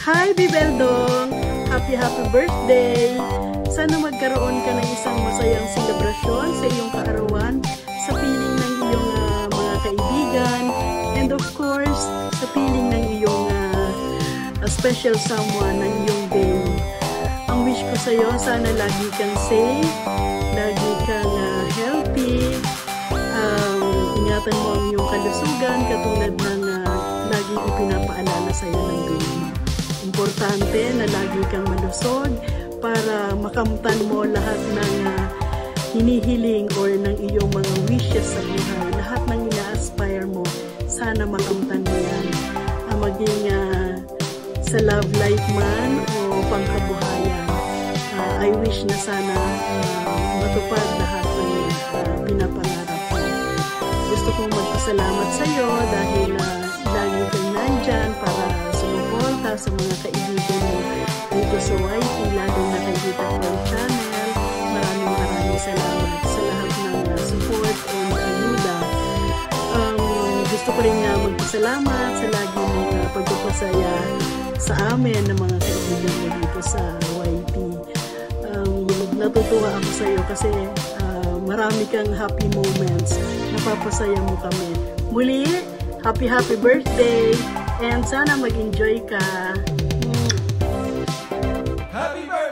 Hi Bibeldong! Happy birthday! Sana magkaroon ka ng isang masayang selebrasyon sa iyong kaarawan, sa piling ng iyong mga kaibigan, and of course, sa piling ng iyong special someone ng iyong day. Ang wish ko sa iyo, sana lagi kang safe, lagi kang healthy, ingatan mo ang iyong kalusugan katulad ng lagi ko pinapaalala sa iyo ng baby. Importante na lagi kang malusog para makamtan mo lahat ng hinihiling or ng iyong mga wishes sa buhay. Lahat ng ina-aspire mo, sana makamtan mo yan. Maging sa love life man o pangkabuhayan. I wish na sana matupad lahat ng pinapangarap mo. Gusto kong magpasalamat sa iyo dahil lagi kang nandyan para sumuporta sa mga kaibigan mo dito sa YT, lalo na kay Tita Col Channel. Maraming salamat sa lahat ng support o ayuda. Gusto ko rin magpasalamat sa lagi mong pagpapasaya sa amin ng mga kaibigan mo dito sa YT. Natutuwa ako sa iyo kasi marami kang happy moments. Napapasaya mo kami. Muli, happy birthday! And sana mag-enjoy ka. Happy birthday!